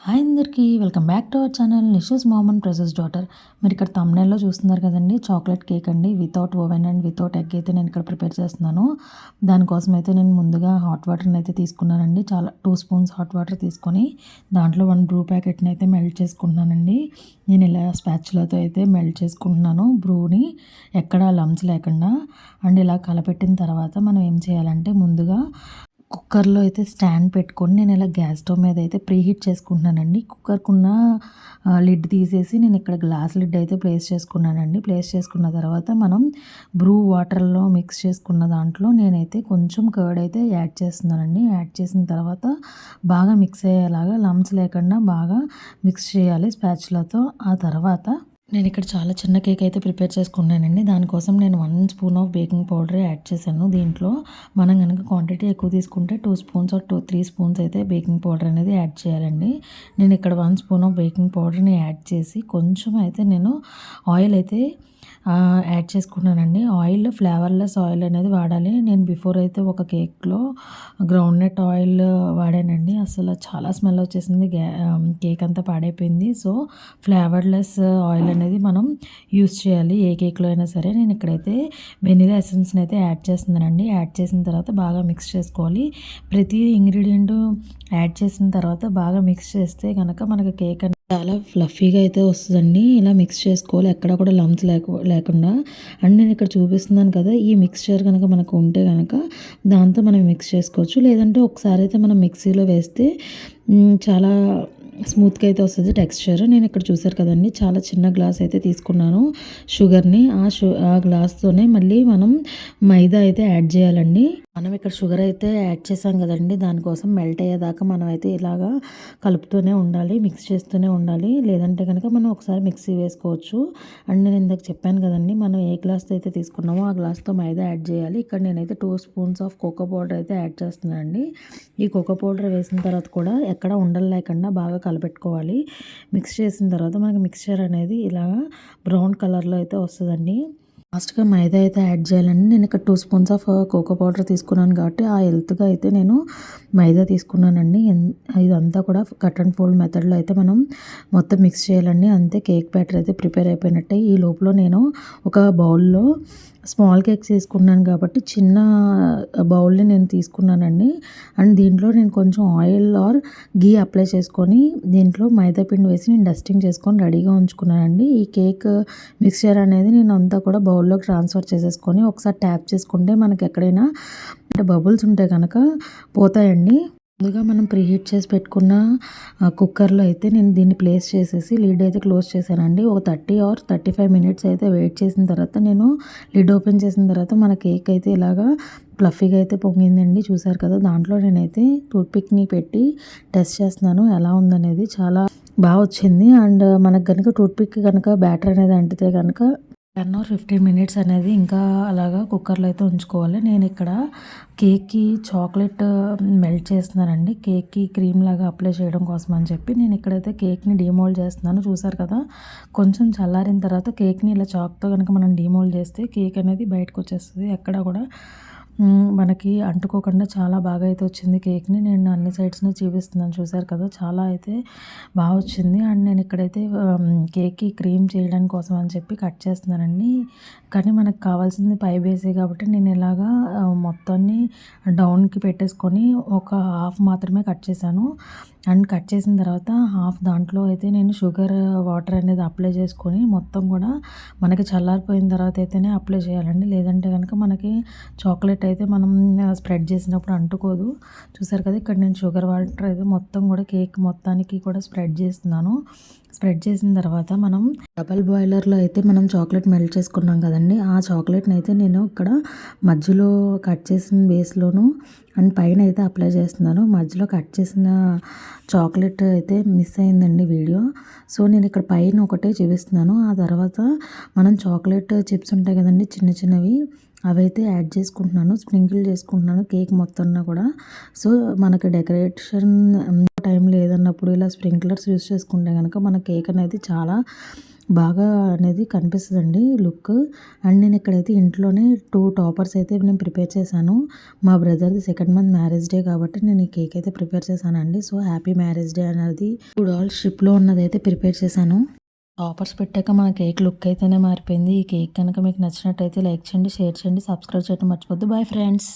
Hi అందరికీ welcome back to our channel Nishu's mom and princess daughter. మీరు ఇక్కడ తమ్నైల్లో చూస్తున్నారు కదండి, చాక్లెట్ కేక్ అండి. Without oven and without egg అయితే నేను ఇక్కడ ప్రిపేర్ చేస్తున్నాను. దానికోసం అయితే నేను ముందుగా హాట్ వాటర్ని అయితే తీసుకున్నానండి. చాలా 2 స్పూన్స్ హాట్ వాటర్ తీసుకొని దాంట్లో 1 బ్రూ ప్యాకెట్ని అయితే మెల్ట్ చేసుకుంటున్నానండి. నేను ఇలా స్పాచులాతో అయితే మెల్ట్ చేసుకుంటున్నాను బ్రూని, ఎక్కడ లమ్స్ లేకుండా. అండ్ ఇలా కలపెట్టిన తర్వాత మనం ఏం చేయాలంటే, ముందుగా కుక్కర్లో అయితే స్టాండ్ పెట్టుకొని నేను ఇలా గ్యాస్ స్టవ్ మీద అయితే ప్రీహీట్ చేసుకుంటున్నానండి. కుక్కర్కున్న లిడ్ తీసేసి నేను ఇక్కడ గ్లాస్ లిడ్ అయితే ప్లేస్ చేసుకున్నానండి. ప్లేస్ చేసుకున్న తర్వాత మనం బ్రూ వాటర్లో మిక్స్ చేసుకున్న దాంట్లో నేనైతే కొంచెం కర్డ్ అయితే యాడ్ చేస్తున్నానండి. యాడ్ చేసిన తర్వాత బాగా మిక్స్ అయ్యేలాగా, లమ్స్ లేకుండా బాగా మిక్స్ చేయాలి స్పాచులాతో. ఆ తర్వాత నేను ఇక్కడ చాలా చిన్న కేక్ అయితే ప్రిపేర్ చేసుకున్నానండి. దానికోసం నేను 1 spoon of baking powder add చేశాను. దీంట్లో మనం కనుక క్వాంటిటీ ఎక్కువ తీసుకుంటే 2 స్పూన్స్ ఆర్ 3 స్పూన్స్ అయితే బేకింగ్ పౌడర్ అనేది యాడ్ చేయాలండి. నేను ఇక్కడ 1 స్పూన్ ఆఫ్ బేకింగ్ పౌడర్ని యాడ్ చేసి కొంచెం అయితే నేను ఆయిల్ అయితే యాడ్ చేసుకున్నానండి. ఆయిల్ ఫ్లేవర్లెస్ ఆయిల్ అనేది వాడాలి. నేను బిఫోర్ అయితే ఒక కేక్లో గ్రౌండ్నట్ ఆయిల్ వాడానండి. అసలు చాలా స్మెల్ వచ్చేసింది, కేక్ అంతా పాడైపోయింది. సో ఫ్లేవర్లెస్ ఆయిల్ అనేది మనం యూస్ చేయాలి ఏ కేక్లో అయినా సరే. నేను ఇక్కడైతే వెనిలా ఎసెన్స్ని అయితే యాడ్ చేస్తున్నానండి. యాడ్ చేసిన తర్వాత బాగా మిక్స్ చేసుకోవాలి. ప్రతి ఇంగ్రీడియంట్ యాడ్ చేసిన తర్వాత బాగా మిక్స్ చేస్తే కనుక మనకి కేక్ చాలా ఫ్లఫీగా అయితే వస్తుందండి. ఇలా మిక్స్ చేసుకోవాలి, ఎక్కడ కూడా లంప్స్ లేకుండా. అండ్ నేను ఇక్కడ చూపిస్తున్నాను కదా, ఈ మిక్స్చర్ కనుక మనకు ఉంటే కనుక దాంతో మనం మిక్స్ చేసుకోవచ్చు. లేదంటే ఒకసారి అయితే మనం మిక్సీలో వేస్తే చాలా స్మూత్గా అయితే వస్తుంది టెక్స్చర్. నేను ఇక్కడ చూసారు కదండి, చాలా చిన్న గ్లాస్ అయితే తీసుకున్నాను షుగర్ని. ఆ గ్లాస్తోనే మళ్ళీ మనం మైదా అయితే యాడ్ చేయాలండి. మనం ఇక్కడ షుగర్ అయితే యాడ్ చేసాం కదండి, దానికోసం మెల్ట్ అయ్యేదాకా మనం అయితే ఇలాగా కలుపుతూనే ఉండాలి, మిక్స్ చేస్తూనే ఉండాలి. లేదంటే కనుక మనం ఒకసారి మిక్సీ వేసుకోవచ్చు. అండ్ నేను ఇందాక చెప్పాను కదండి, మనం ఏ గ్లాస్తో అయితే తీసుకున్నామో ఆ గ్లాస్తో మైదా యాడ్ చేయాలి. ఇక్కడ నేనైతే 2 స్పూన్స్ ఆఫ్ కోకో పౌడర్ అయితే యాడ్ చేస్తున్నానండి. ఈ కోకో పౌడర్ వేసిన తర్వాత కూడా ఎక్కడ ఉండలు లేకుండా బాగా కలపెట్టుకోవాలి. మిక్స్ చేసిన తర్వాత మనకి మిక్స్చర్ అనేది ఇలా బ్రౌన్ కలర్లో అయితే వస్తుందండి. లాస్ట్గా మైదా అయితే యాడ్ చేయాలండి. నేను ఇక్కడ 2 స్పూన్స్ ఆఫ్ కోకో పౌడర్ తీసుకున్నాను కాబట్టి ఆ హెల్త్గా అయితే నేను మైదా తీసుకున్నానండి. ఇదంతా కూడా కట్ అండ్ ఫోల్డ్ మెథడ్లో అయితే మనం మొత్తం మిక్స్ చేయాలండి. అంతే, కేక్ బ్యాటర్ అయితే ప్రిపేర్ అయిపోయినట్టే. ఈ లోపల నేను ఒక బౌల్లో స్మాల్ కేక్స్ తీసుకున్నాను కాబట్టి చిన్న బౌల్ని నేను తీసుకున్నానండి. అండ్ దీంట్లో నేను కొంచెం ఆయిల్ ఆర్ గీ అప్లై చేసుకొని దీంట్లో మైదా పిండి వేసి నేను డస్టింగ్ చేసుకొని రెడీగా ఉంచుకున్నానండి. ఈ కేక్ మిక్స్చర్ అనేది నేను అంతా కూడా బౌల్లోకి ట్రాన్స్ఫర్ చేసేసుకొని ఒకసారి ట్యాప్ చేసుకుంటే మనకి ఎక్కడైనా బబుల్స్ ఉంటే కనుక పోతాయండి. ముందుగా మనం ప్రీహీట్ చేసి పెట్టుకున్న కుక్కర్లో అయితే నేను దీన్ని ప్లేస్ చేసేసి లిడ్ అయితే క్లోజ్ చేశానండి. ఒక 30 ఆర్ 35 మినిట్స్ అయితే వెయిట్ చేసిన తర్వాత నేను లిడ్ ఓపెన్ చేసిన తర్వాత మన కేక్ అయితే ఇలాగా ఫ్లఫీగా అయితే పొంగిందండి. చూసారు కదా, దాంట్లో నేనైతే టూత్పిక్ని పెట్టి టెస్ట్ చేస్తున్నాను ఎలా ఉందనేది. చాలా బాగా వచ్చింది. అండ్ మనకు కనుక టూత్పిక్ కనుక బ్యాటర్ అనేది అంటితే కనుక 10 ఆర్ 15 మినిట్స్ అనేది ఇంకా అలాగా కుక్కర్లో అయితే ఉంచుకోవాలి. నేను ఇక్కడ కేక్కి చాక్లెట్ మెల్ట్ చేస్తున్నానండి. కేక్కి క్రీమ్ లాగా అప్లై చేయడం కోసం అని చెప్పి నేను ఇక్కడైతే కేక్ని డీమోల్డ్ చేస్తున్నాను. చూసారు కదా, కొంచెం చల్లారిన తర్వాత కేక్ని ఇలా చాక్తో కనుక మనం డీమోల్డ్ చేస్తే కేక్ అనేది బయటకు వచ్చేస్తుంది, ఎక్కడ కూడా మనకి అంటుకోకుండా చాలా బాగా అయితే వచ్చింది కేక్ని. నేను అన్ని సైడ్స్ని చూపిస్తున్నాను, చూసారు కదా, చాలా అయితే బాగా వచ్చింది. అండ్ నేను ఇక్కడైతే కేక్కి క్రీమ్ చేయడం కోసం అని చెప్పి కట్ చేస్తున్నానండి. కానీ మనకు కావాల్సింది పై బేసే కాబట్టి నేను ఇలాగా మొత్తాన్ని డౌన్కి పెట్టేసుకొని ఒక హాఫ్ మాత్రమే కట్ చేశాను. అండ్ కట్ చేసిన తర్వాత హాఫ్ దాంట్లో అయితే నేను షుగర్ వాటర్ అనేది అప్లై చేసుకొని మొత్తం కూడా మనకి చల్లారిపోయిన తర్వాత అయితేనే అప్లై చేయాలండి. లేదంటే కనుక మనకి చాక్లెట్ అయితే మనం స్ప్రెడ్ చేసినప్పుడు అంటుకోదు. చూసారు కదా, ఇక్కడ నేను షుగర్ వాటర్ అయితే మొత్తం కూడా కేక్ మొత్తానికి కూడా స్ప్రెడ్ చేస్తున్నాను. స్ప్రెడ్ చేసిన తర్వాత మనం డబల్ బాయిలర్లో అయితే మనం చాక్లెట్ మెల్ట్ చేసుకున్నాం కదండి, ఆ చాక్లెట్ని అయితే నేను ఇక్కడ మధ్యలో కట్ చేసిన బేస్లోను అండ్ పైన అయితే అప్లై చేస్తున్నాను. మధ్యలో కట్ చేసిన చాక్లెట్ అయితే మిస్ అయిందండి వీడియో. సో నేను ఇక్కడ పైన ఒకటే చూపిస్తున్నాను. ఆ తర్వాత మనం చాక్లెట్ చిప్స్ ఉంటాయి కదండి, చిన్న చిన్నవి, అవైతే యాడ్ చేసుకుంటున్నాను, స్ప్రింకిల్ చేసుకుంటున్నాను కేక్ మొత్తంలో కూడా. సో మనకి డెకరేషన్ టైం లేదన్నప్పుడు ఇలా స్ప్రింక్లర్స్ యూస్ చేసుకుంటే కనుక మన కేక్ అనేది చాలా బాగా అనేది కనిపిస్తదండి లుక్. అండ్ నేను ఇక్కడైతే ఇంట్లోనే 2 టాపర్స్ అయితే నేను ప్రిపేర్ చేశాను. మా బ్రదర్‌ది సెకండ్ మంత్ మ్యారేజ్ డే కాబట్టి నేను ఈ కేక్ అయితే ప్రిపేర్ చేశానండి. సో, హ్యాపీ మ్యారేజ్ డే అనేది 2 డాల్స్ షిప్‌లో ఉన్నదైతే ప్రిపేర్ చేశాను. టాపర్స్ పెట్టాక మన కేక్ లుక్ అయితేనే మారిపోయింది. ఈ కేక్ కనుక మీకు నచ్చినట్టయితే లైక్ చేయండి, షేర్ చేయండి, సబ్స్క్రైబ్ చేయడం మర్చిపోద్దు. Bye friends.